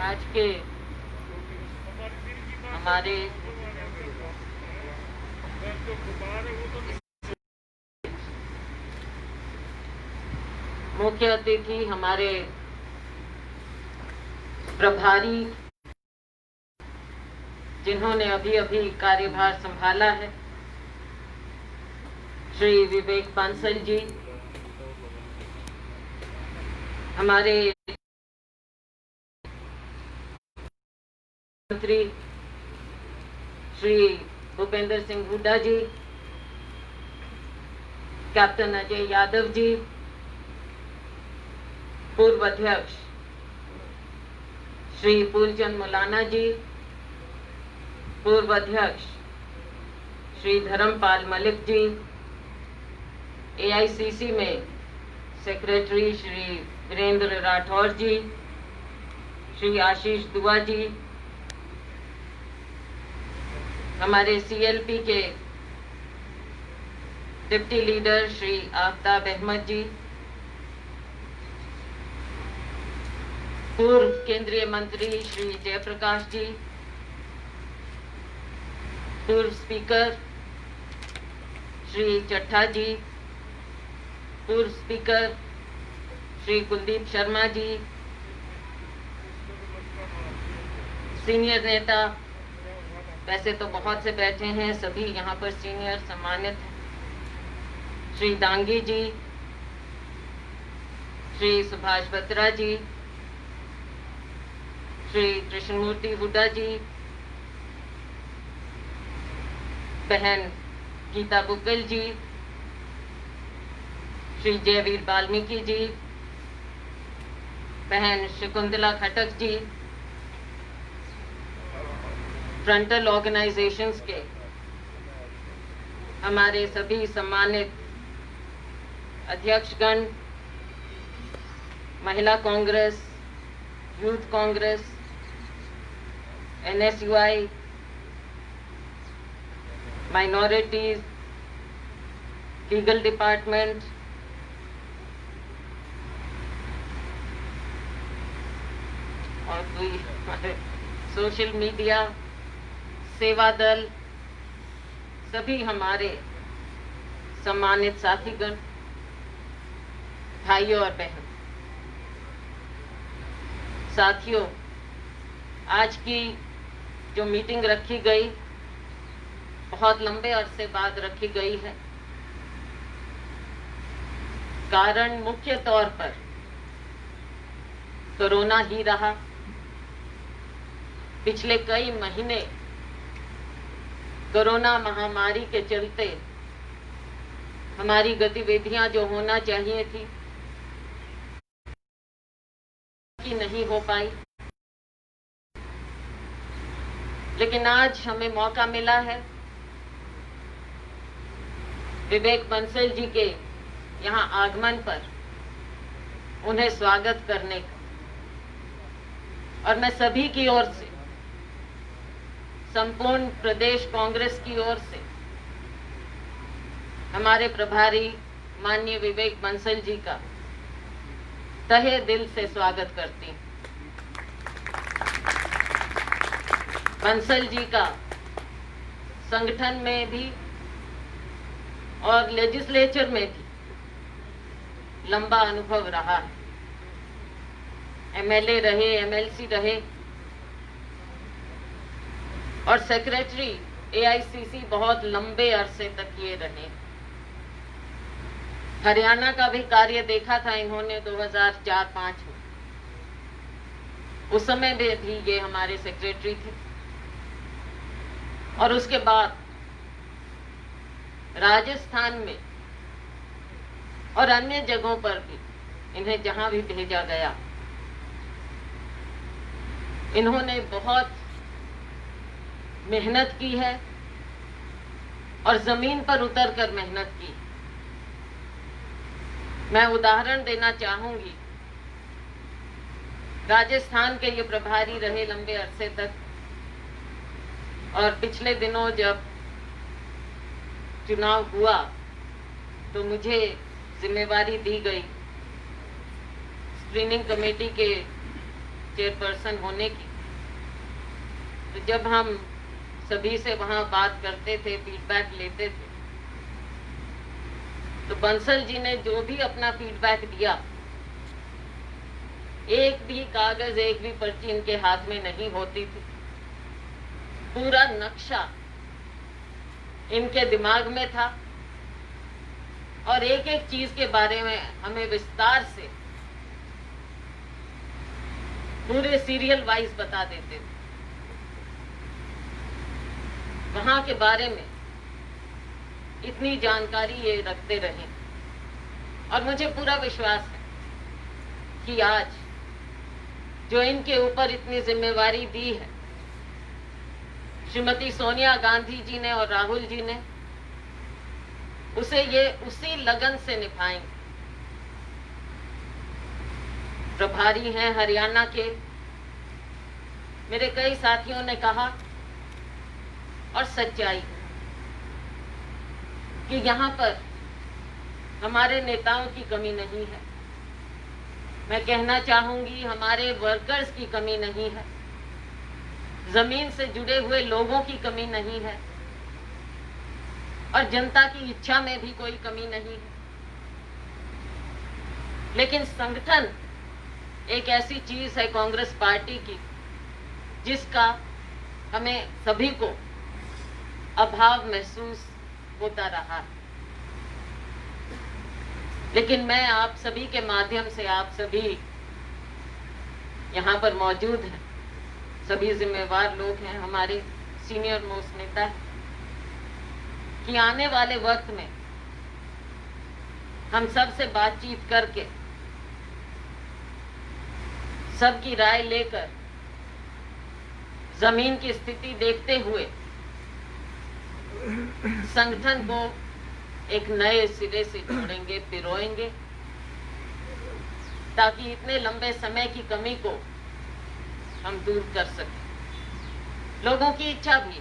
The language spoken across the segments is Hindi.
आज के हमारे मुख्य अतिथि हमारे प्रभारी जिन्होंने अभी अभी कार्यभार संभाला है, श्री विवेक बांसल जी, हमारे मंत्री श्री भूपेंद्र सिंह हुड्डा जी, कैप्टन अजय यादव जी, पूर्व अध्यक्ष श्री फूलचंद मौलाना जी, पूर्व अध्यक्ष श्री धर्मपाल मलिक जी, एआईसीसी में सेक्रेटरी श्री वीरेंद्र राठौर जी, श्री आशीष दुआ जी, हमारे सीएलपी के डिप्टी लीडर श्री आफ्ताब अहमद जी, पूर्व केंद्रीय मंत्री श्री जयप्रकाश जी, पूर्व स्पीकर श्री चट्टा जी, पूर्व स्पीकर श्री कुलदीप शर्मा जी, सीनियर नेता, वैसे तो बहुत से बैठे हैं, सभी यहाँ पर सीनियर सम्मानित हैं, श्री दांगी जी, श्री सुभाष बत्रा जी, श्री कृष्णमूर्ति हुड्डा जी, बहन गीता बुक्कल जी, श्री जयवीर वाल्मीकि जी, बहन शकुंतला खटक जी, फ्रंटल ऑर्गेनाइजेशंस के हमारे सभी सम्मानित अध्यक्षगण, महिला Congress, youth Congress, NSUI, minorities, legal department, और कोई सोशल मीडिया, सेवा दल, सभी हमारे सम्मानित साथीगण, भाइयों और बहन, साथियों, आज की जो मीटिंग रखी गई बहुत लंबे अरसे बाद रखी गई है। कारण मुख्य तौर पर कोरोना ही रहा। पिछले कई महीने कोरोना महामारी के चलते हमारी गतिविधियां जो होना चाहिए थी कि नहीं हो पाई, लेकिन आज हमें मौका मिला है विवेक बंसल जी के यहाँ आगमन पर उन्हें स्वागत करने का, और मैं सभी की ओर से, संपूर्ण प्रदेश कांग्रेस की ओर से हमारे प्रभारी माननीय विवेक बंसल जी का तहे दिल से स्वागत करती हूं। बंसल जी का संगठन में भी और लेजिस्लेचर में भी लंबा अनुभव रहा है। एमएलए रहे, एमएलसी रहे और सेक्रेटरी एआईसीसी बहुत लंबे अरसे तक ये रहे। हरियाणा का भी कार्य देखा था इन्होंने 2004-05 में, उस समय में भी ये हमारे सेक्रेटरी थे, और उसके बाद राजस्थान में और अन्य जगहों पर भी इन्हें जहां भी भेजा गया, इन्होंने बहुत मेहनत की है और जमीन पर उतरकर मेहनत की। मैं उदाहरण देना चाहूंगी, राजस्थान के ये प्रभारी रहे लंबे अरसे तक, और पिछले दिनों जब चुनाव हुआ तो मुझे जिम्मेवारी दी गई स्क्रीनिंग कमेटी के चेयरपर्सन होने की, तो जब हम सभी से वहां बात करते थे, फीडबैक लेते थे, तो बंसल जी ने जो भी अपना फीडबैक दिया, एक भी कागज, एक भी पर्ची इनके हाथ में नहीं होती थी। पूरा नक्शा इनके दिमाग में था और एक एक चीज के बारे में हमें विस्तार से पूरे सीरियल वाइज बता देते थे। वहां के बारे में इतनी जानकारी ये रखते रहे और मुझे पूरा विश्वास है कि आज जो इनके ऊपर इतनी जिम्मेवारी दी है श्रीमती सोनिया गांधी जी ने और राहुल जी ने, उसे ये उसी लगन से निभाएंगे। प्रभारी हैं हरियाणा के, मेरे कई साथियों ने कहा और सच्चाई कि यहां पर हमारे नेताओं की कमी नहीं है। मैं कहना चाहूंगी हमारे वर्कर्स की कमी नहीं है, जमीन से जुड़े हुए लोगों की कमी नहीं है और जनता की इच्छा में भी कोई कमी नहीं है। लेकिन संगठन एक ऐसी चीज है कांग्रेस पार्टी की जिसका हमें सभी को अभाव महसूस होता रहा है। लेकिन मैं आप सभी के माध्यम से, आप सभी यहाँ पर मौजूद हैं, सभी जिम्मेवार लोग हैं, हमारे सीनियर मोस्ट नेता हैं, कि आने वाले वक्त में हम सबसे बातचीत करके, सबकी राय लेकर, जमीन की स्थिति देखते हुए संगठन को एक नए सिरे से जोड़ेंगे, पिरोएंगे, ताकि इतने लंबे समय की कमी को हम दूर कर सकें। लोगों की इच्छा भी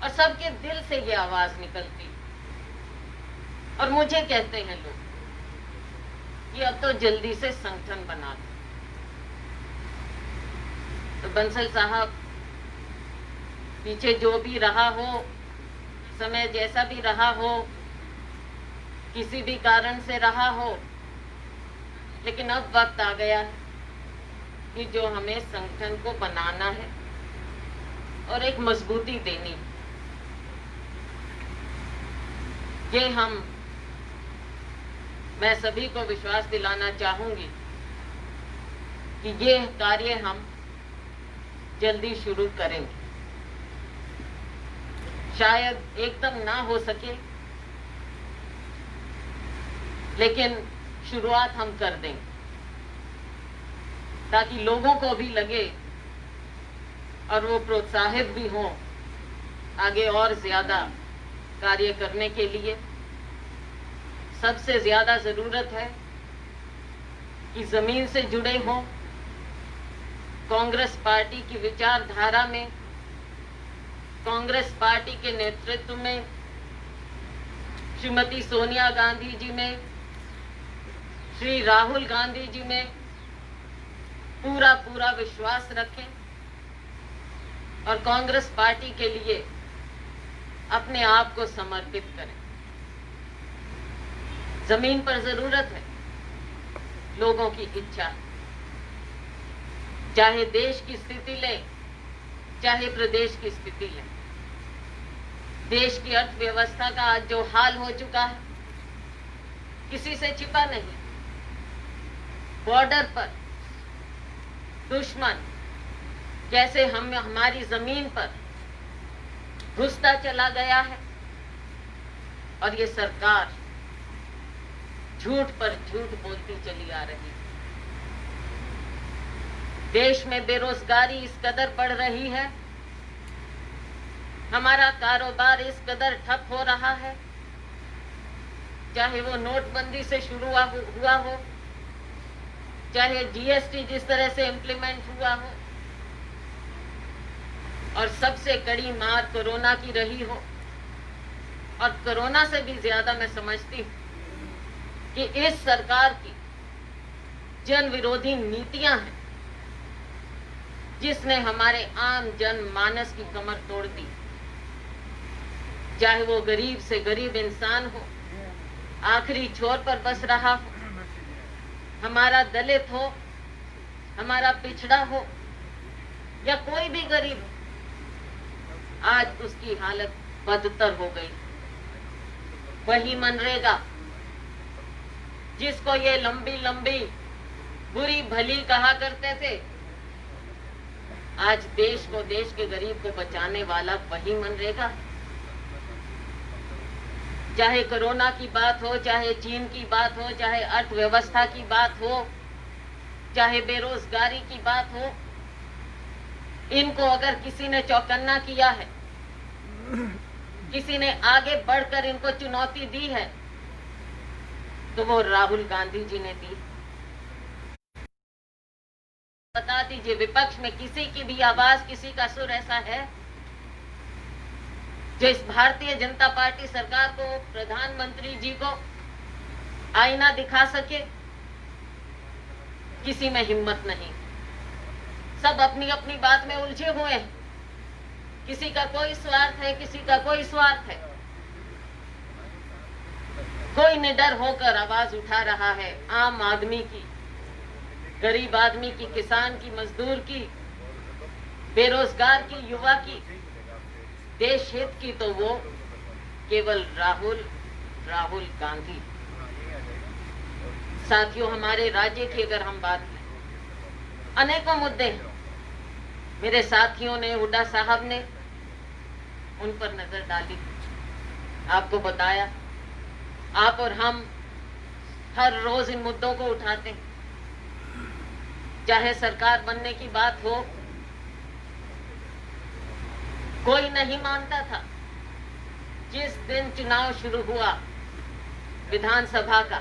और सबके दिल से ये आवाज निकलती और मुझे कहते हैं लोग कि अब तो जल्दी से संगठन बना दो। तो बंसल साहब, पीछे जो भी रहा हो, समय जैसा भी रहा हो, किसी भी कारण से रहा हो, लेकिन अब वक्त आ गया है कि जो हमें संगठन को बनाना है और एक मजबूती देनी है। ये मैं सभी को विश्वास दिलाना चाहूंगी कि ये कार्य हम जल्दी शुरू करेंगे। शायद एकदम ना हो सके, लेकिन शुरुआत हम कर देंगे ताकि लोगों को भी लगे और वो प्रोत्साहित भी हों आगे और ज्यादा कार्य करने के लिए। सबसे ज्यादा जरूरत है कि जमीन से जुड़े हों, कांग्रेस पार्टी की विचारधारा में, कांग्रेस पार्टी के नेतृत्व में, श्रीमती सोनिया गांधी जी में, श्री राहुल गांधी जी में पूरा पूरा विश्वास रखें और कांग्रेस पार्टी के लिए अपने आप को समर्पित करें। जमीन पर जरूरत है, लोगों की इच्छा है। चाहे देश की स्थिति लें, चाहे प्रदेश की स्थिति लें, देश की अर्थव्यवस्था का आज जो हाल हो चुका है किसी से छिपा नहीं। बॉर्डर पर दुश्मन कैसे हमारी जमीन पर घुसता चला गया है और ये सरकार झूठ पर झूठ बोलती चली आ रही है। देश में बेरोजगारी इस कदर बढ़ रही है, हमारा कारोबार इस कदर ठप हो रहा है, चाहे वो नोटबंदी से शुरू हुआ हो, चाहे जीएसटी जिस तरह से इम्प्लीमेंट हुआ हो, और सबसे कड़ी मार कोरोना की रही हो। और कोरोना से भी ज्यादा मैं समझती हूँ कि इस सरकार की जन विरोधी नीतियां हैं जिसने हमारे आम जन मानस की कमर तोड़ दी, चाहे वो गरीब से गरीब इंसान हो, आखिरी छोर पर बस रहा हो, हमारा दलित हो, हमारा पिछड़ा हो या कोई भी गरीब, आज उसकी हालत बदतर हो गई। वही मनरेगा जिसको ये लंबी लंबी बुरी भली कहा करते थे, आज देश को, देश के गरीब को बचाने वाला वही मनरेगा। चाहे कोरोना की बात हो, चाहे चीन की बात हो, चाहे अर्थव्यवस्था की बात हो, चाहे बेरोजगारी की बात हो, इनको अगर किसी ने चौकन्ना किया है, किसी ने आगे बढ़कर इनको चुनौती दी है, तो वो राहुल गांधी जी ने दी। बता दीजिए, विपक्ष में किसी की भी आवाज, किसी का सुर ऐसा है जो इस भारतीय जनता पार्टी सरकार को, प्रधानमंत्री जी को आईना दिखा सके? किसी में हिम्मत नहीं। सब अपनी अपनी बात में उलझे हुए हैं। किसी का कोई स्वार्थ है, किसी का कोई स्वार्थ है। कोई निडर होकर आवाज उठा रहा है आम आदमी की, गरीब आदमी की, किसान की, मजदूर की, बेरोजगार की, युवा की, देश हित की, तो वो केवल राहुल गांधी। साथियों, हमारे राज्य की अगर हम बात करें, अनेकों मुद्दे हैं। मेरे साथियों ने, हुड्डा साहब ने उन पर नजर डाली, आपको बताया। आप और हम हर रोज इन मुद्दों को उठाते हैं। चाहे सरकार बनने की बात हो, कोई नहीं मानता था। जिस दिन चुनाव शुरू हुआ विधानसभा का,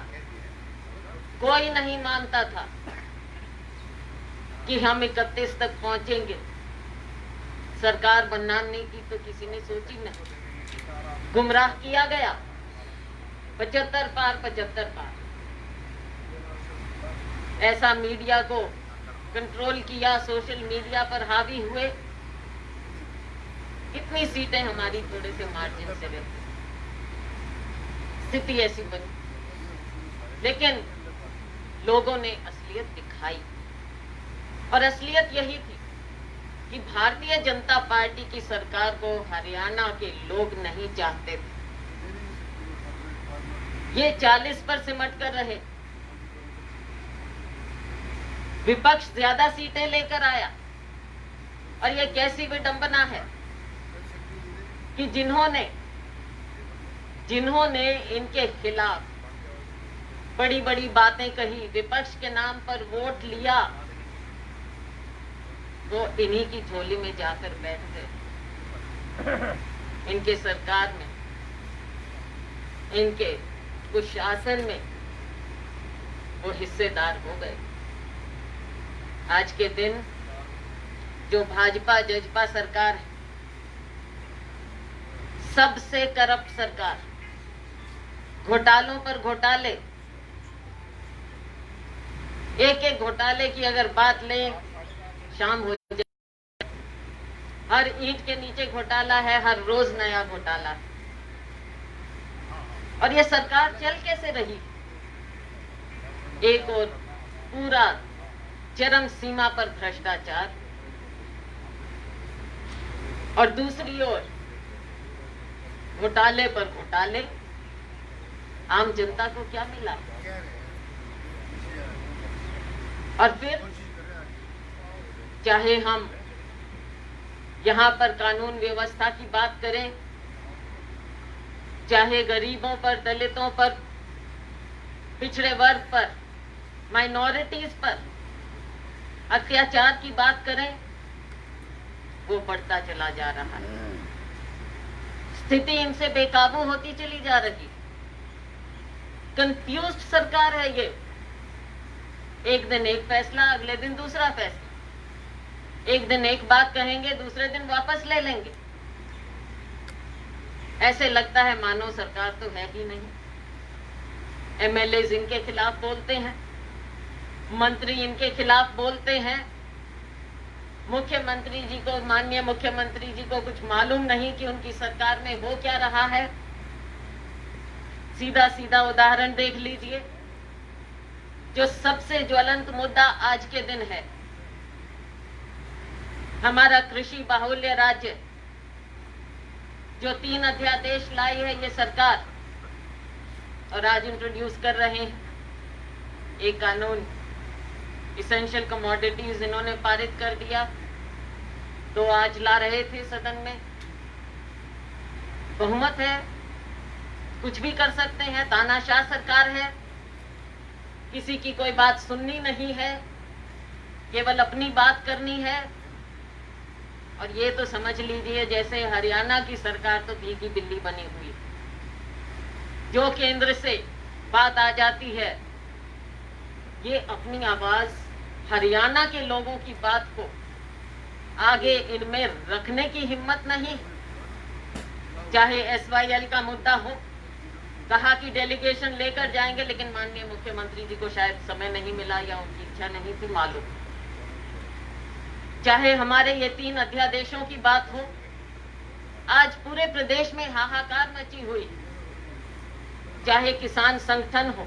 कोई नहीं मानता था कि हम 31 तक पहुंचेंगे। सरकार बनाने की तो किसी ने सोची नहीं। गुमराह किया गया। 75 पार ऐसा मीडिया को कंट्रोल किया, सोशल मीडिया पर हावी हुए। कितनी सीटें हमारी थोड़े से मार्जिन से रहती, स्थिति ऐसी बनी। लेकिन लोगों ने असलियत दिखाई, और असलियत यही थी कि भारतीय जनता पार्टी की सरकार को हरियाणा के लोग नहीं चाहते थे। ये 40 पर सिमट कर रहे। विपक्ष ज्यादा सीटें लेकर आया, और ये कैसी विडंबना है कि जिन्होंने इनके खिलाफ बड़ी बड़ी बातें कही, विपक्ष के नाम पर वोट लिया, वो इन्हीं की झोली में जाकर बैठ गए। इनके सरकार में, इनके कुशासन में वो हिस्सेदार हो गए। आज के दिन जो भाजपा जजपा सरकार है, सबसे करप्ट सरकार, घोटालों पर घोटाले, एक एक घोटाले की अगर बात लें, शाम हो जाए। हर ईंट के नीचे घोटाला है, हर रोज नया घोटाला। और ये सरकार चल कैसे रही? एक और पूरा चरम सीमा पर भ्रष्टाचार, और दूसरी ओर घोटाले पर घोटाले। आम जनता को क्या मिला? और फिर चाहे हम यहाँ पर कानून व्यवस्था की बात करें, चाहे गरीबों पर, दलितों पर, पिछड़े वर्ग पर, माइनॉरिटीज पर अत्याचार की बात करें, वो बढ़ता चला जा रहा है। स्थिति इनसे बेकाबू होती चली जा रही। कंफ्यूज्ड सरकार है ये। एक दिन एक फैसला, अगले दिन दूसरा फैसला। एक दिन एक बात कहेंगे, दूसरे दिन वापस ले लेंगे। ऐसे लगता है मानो सरकार तो है ही नहीं। एमएलए इनके खिलाफ बोलते हैं, मंत्री इनके खिलाफ बोलते हैं, मुख्यमंत्री जी को, माननीय मुख्यमंत्री जी को कुछ मालूम नहीं कि उनकी सरकार में हो क्या रहा है। सीधा सीधा उदाहरण देख लीजिए। जो सबसे ज्वलंत मुद्दा आज के दिन है, हमारा कृषि बाहुल्य राज्य, जो 3 अध्यादेश लाई है ये सरकार और आज इंट्रोड्यूस कर रहे हैं। एक कानून इसेंशियल कमोडिटीज इन्होंने पारित कर दिया, तो आज ला रहे थे सदन में। बहुमत है, कुछ भी कर सकते हैं, तानाशाह सरकार है, किसी की कोई बात सुननी नहीं है, केवल अपनी बात करनी है। और ये तो समझ लीजिए जैसे हरियाणा की सरकार तो भीगी बिल्ली बनी हुई, जो केंद्र से बात आ जाती है, ये अपनी आवाज हरियाणा के लोगों की बात को आगे इनमें रखने की हिम्मत नहीं। चाहे SYL का मुद्दा हो, कहा कि डेलीगेशन लेकर जाएंगे, लेकिन माननीय मुख्यमंत्री जी को शायद समय नहीं मिला या उनकी इच्छा नहीं थी, मालूम। चाहे हमारे ये 3 अध्यादेशों की बात हो, आज पूरे प्रदेश में हाहाकार मची हुई। चाहे किसान संगठन हो,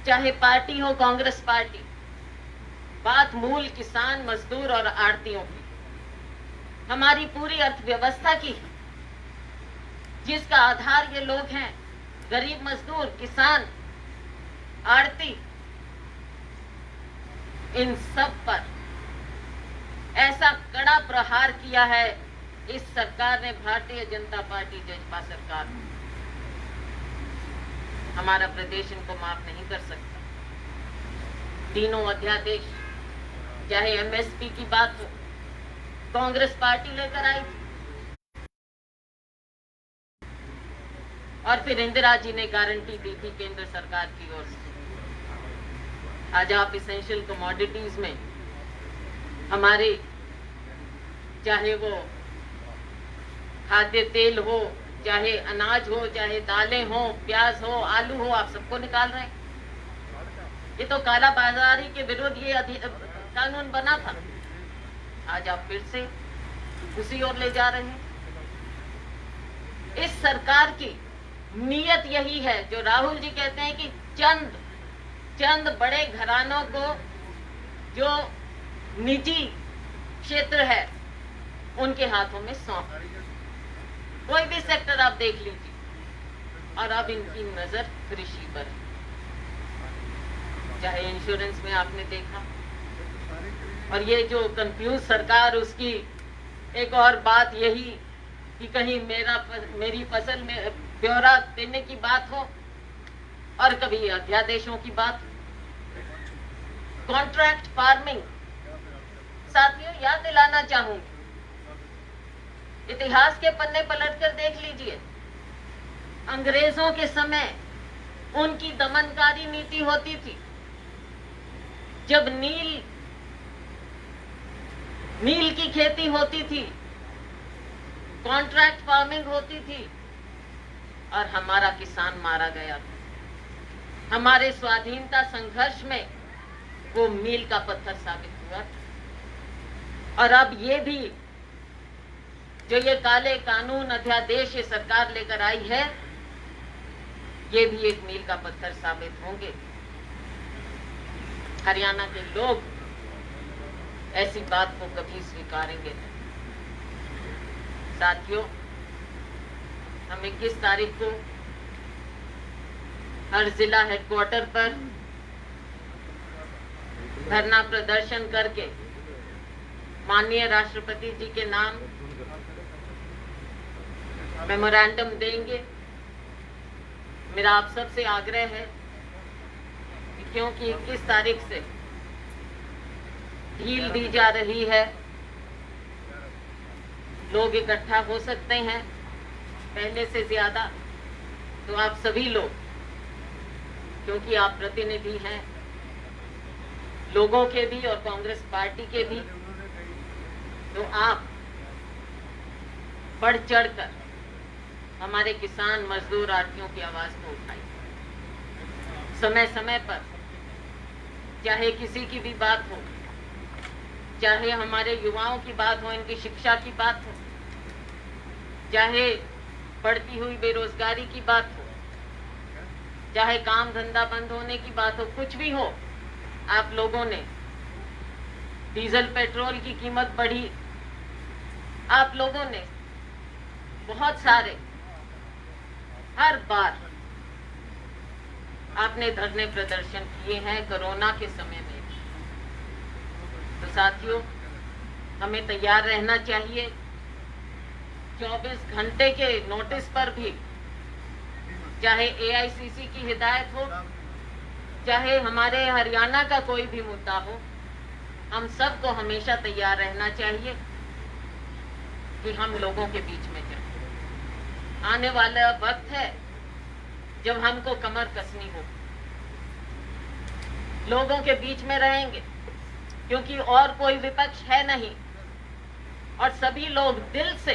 चाहे पार्टी हो कांग्रेस पार्टी, बात मूल किसान, मजदूर और आड़तियों की, हमारी पूरी अर्थव्यवस्था की, जिसका आधार ये लोग हैं, गरीब मजदूर, किसान, आड़ती। इन सब पर ऐसा कड़ा प्रहार किया है इस सरकार ने, भारतीय जनता पार्टी जजपा सरकार। हमारा प्रदेश इनको माफ नहीं कर सकता। तीनों अध्यादेश, चाहे MSP की बात हो, कांग्रेस पार्टी लेकर आई थी, और फिर इंदिरा जी ने गारंटी दी थी केंद्र सरकार की ओर से। आज आप इसेंशियल कमोडिटीज में हमारे, चाहे वो खाद्य तेल हो, चाहे अनाज हो, चाहे दालें हो, प्याज हो, आलू हो, आप सबको निकाल रहे हैं। ये तो काला बाजारी के विरुद्ध ये कानून बना था, आज आप फिर से उसी ओर ले जा रहे हैं। इस सरकार की नीयत यही है जो राहुल जी कहते हैं कि चंद बड़े घरानों को जो निजी क्षेत्र है उनके हाथों में सौंप। कोई भी सेक्टर आप देख लीजिए, और अब इनकी नजर कृषि पर है। चाहे इंश्योरेंस में आपने देखा, और ये जो कंफ्यूज सरकार, उसकी एक और बात यही कि कहीं मेरी फसल में ब्यौरा देने की बात हो, और कभी अध्यादेशों की बात। कॉन्ट्रैक्ट फार्मिंग, साथियों याद दिलाना चाहूंगी, इतिहास के पन्ने पलटकर देख लीजिए। अंग्रेजों के समय उनकी दमनकारी नीति होती थी। जब नील की खेती होती थी, कॉन्ट्रैक्ट फार्मिंग होती थी, और हमारा किसान मारा गया था। हमारे स्वाधीनता संघर्ष में वो मील का पत्थर साबित हुआ। और अब ये भी जो ये काले कानून अध्यादेश ये सरकार लेकर आई है, ये भी एक मील का पत्थर साबित होंगे। हरियाणा के लोग ऐसी बात को कभी स्वीकारेंगे नहीं। साथियों, हम 21 तारीख को हर जिला हेडक्वार्टर पर धरना प्रदर्शन करके माननीय राष्ट्रपति जी के नाम मेमोरेंडम देंगे। मेरा आप सबसे आग्रह है कि क्योंकि 21 तारीख से ढील दी जा रही है, लोग इकट्ठा हो सकते हैं पहले से ज्यादा, तो आप सभी लोग, क्योंकि आप प्रतिनिधि हैं लोगों के भी और कांग्रेस पार्टी के भी, तो आप बढ़ चढ़कर हमारे किसान, मजदूर, आड़तियों की आवाज को उठाइए। समय समय पर चाहे किसी की भी बात हो, चाहे हमारे युवाओं की बात हो, इनकी शिक्षा की बात हो, चाहे बढ़ती हुई बेरोजगारी की बात हो, चाहे काम धंधा बंद होने की बात हो, कुछ भी हो, आप लोगों ने डीजल पेट्रोल की कीमत बढ़ी, आप लोगों ने बहुत सारे हर बार आपने धरने प्रदर्शन किए हैं कोरोना के समय में। तो साथियों, हमें तैयार रहना चाहिए। 24 घंटे के नोटिस पर भी, चाहे एआईसीसी की हिदायत हो, चाहे हमारे हरियाणा का कोई भी मुद्दा हो, हम सबको हमेशा तैयार रहना चाहिए कि हम लोगों के बीच में जाएं। आने वाला वक्त है जब हमको कमर कसनी हो, लोगों के बीच में रहेंगे, क्योंकि और कोई विपक्ष है नहीं और सभी लोग दिल से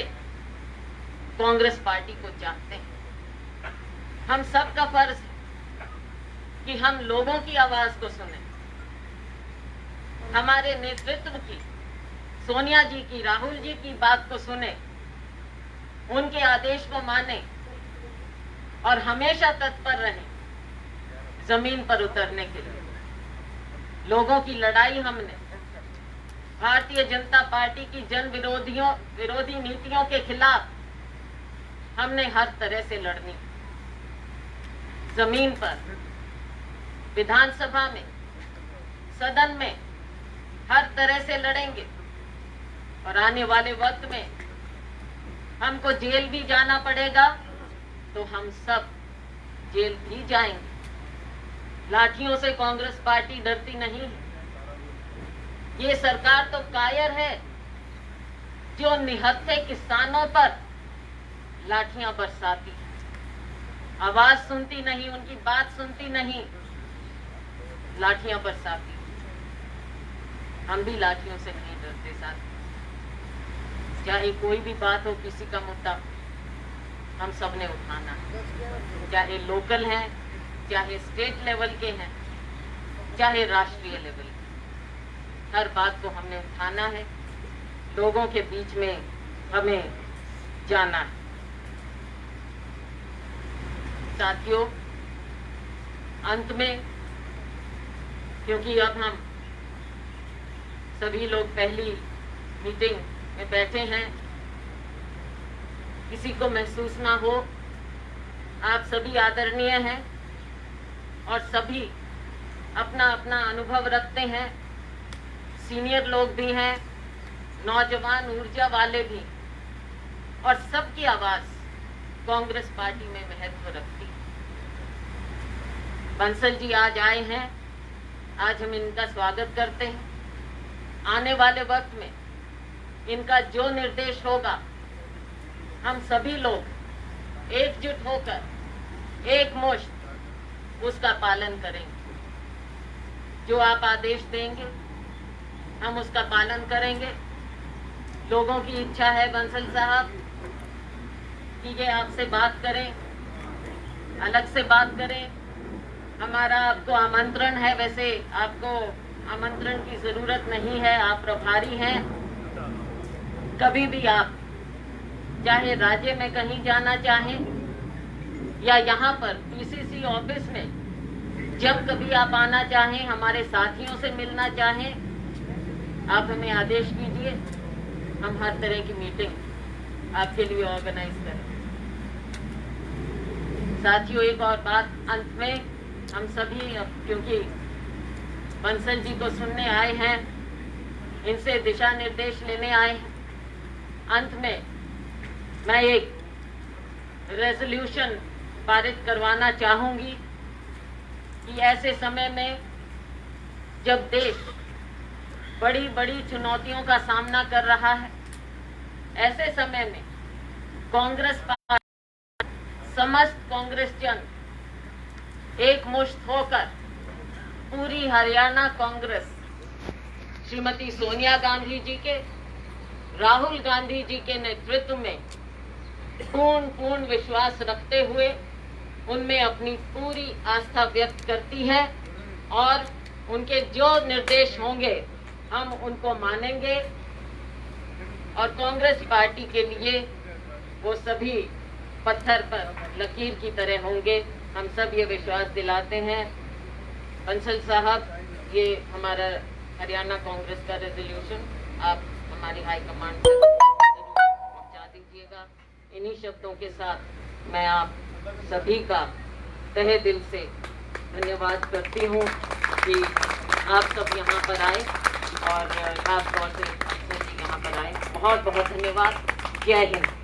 कांग्रेस पार्टी को चाहते हैं। हम सबका फर्ज है कि हम लोगों की आवाज को सुनें, हमारे नेतृत्व की, सोनिया जी की, राहुल जी की बात को सुने, उनके आदेश को माने और हमेशा तत्पर रहे जमीन पर उतरने के लिए। लोगों की लड़ाई हमने भारतीय जनता पार्टी की जन विरोधी नीतियों के खिलाफ हमने हर तरह से लड़नी, जमीन पर, विधानसभा में, सदन में, हर तरह से लड़ेंगे। और आने वाले वक्त में हमको जेल भी जाना पड़ेगा तो हम सब जेल भी जाएंगे। लाठियों से कांग्रेस पार्टी डरती नहीं है। ये सरकार तो कायर है जो निहत्थे किसानों पर लाठियां बरसाती है, आवाज सुनती नहीं, उनकी बात सुनती नहीं, लाठियां बरसाती। हम भी लाठियों से नहीं डरते साथ। चाहे कोई भी बात हो, किसी का मुद्दा हम सब ने उठाना है, चाहे लोकल है, चाहे स्टेट लेवल के हैं, चाहे राष्ट्रीय लेवल के, हर बात को हमने उठाना है, लोगों के बीच में हमें जाना है। साथियों, अंत में, क्योंकि अब हम सभी लोग पहली मीटिंग में बैठे हैं, किसी को महसूस ना हो, आप सभी आदरणीय हैं और सभी अपना अपना अनुभव रखते हैं, सीनियर लोग भी हैं, नौजवान ऊर्जा वाले भी, और सबकी आवाज कांग्रेस पार्टी में महत्व रखती है। बंसल जी आज आए हैं, आज हम इनका स्वागत करते हैं। आने वाले वक्त में इनका जो निर्देश होगा, हम सभी लोग एकजुट होकर एक मुश्त उसका पालन करेंगे। जो आप आदेश देंगे हम उसका पालन करेंगे। लोगों की इच्छा है बंसल साहब कि ये आपसे बात करें, अलग से बात करें। हमारा आपको आमंत्रण है, वैसे आपको आमंत्रण की जरूरत नहीं है, आप प्रभारी हैं। कभी भी आप चाहे राज्य में कहीं जाना चाहें या यहाँ पर पीसीसी ऑफिस में जब कभी आप आना चाहें, हमारे साथियों से मिलना चाहें, आप हमें आदेश कीजिए, हम हर तरह की मीटिंग आपके लिए ऑर्गेनाइज करें। साथियों, एक और बात अंत में, हम सभी क्योंकि बंसल जी को सुनने आए हैं, इनसे दिशा निर्देश लेने आए हैं, अंत में मैं एक रेजोल्यूशन पारित करवाना चाहूंगी कि ऐसे समय में जब देश बड़ी बड़ी चुनौतियों का सामना कर रहा है, ऐसे समय में कांग्रेस पार्टी, समस्त कांग्रेस जन एक मुश्त होकर पूरी हरियाणा कांग्रेस श्रीमती सोनिया गांधी जी के, राहुल गांधी जी के नेतृत्व में पूर्ण विश्वास रखते हुए उनमें अपनी पूरी आस्था व्यक्त करती है और उनके जो निर्देश होंगे हम उनको मानेंगे और कांग्रेस पार्टी के लिए वो सभी पत्थर पर लकीर की तरह होंगे। हम सब ये विश्वास दिलाते हैं। बंसल साहब, ये हमारा हरियाणा कांग्रेस का रेजोल्यूशन आप हमारी हाईकमांड तक जरूर पहुंचा दीजिएगा। इन्हीं शब्दों के साथ मैं आप सभी का तहे दिल से धन्यवाद करती हूँ कि आप सब यहाँ पर आए और खास तौर से अफसर जी यहाँ पर आए। बहुत बहुत धन्यवाद। जय हिंद।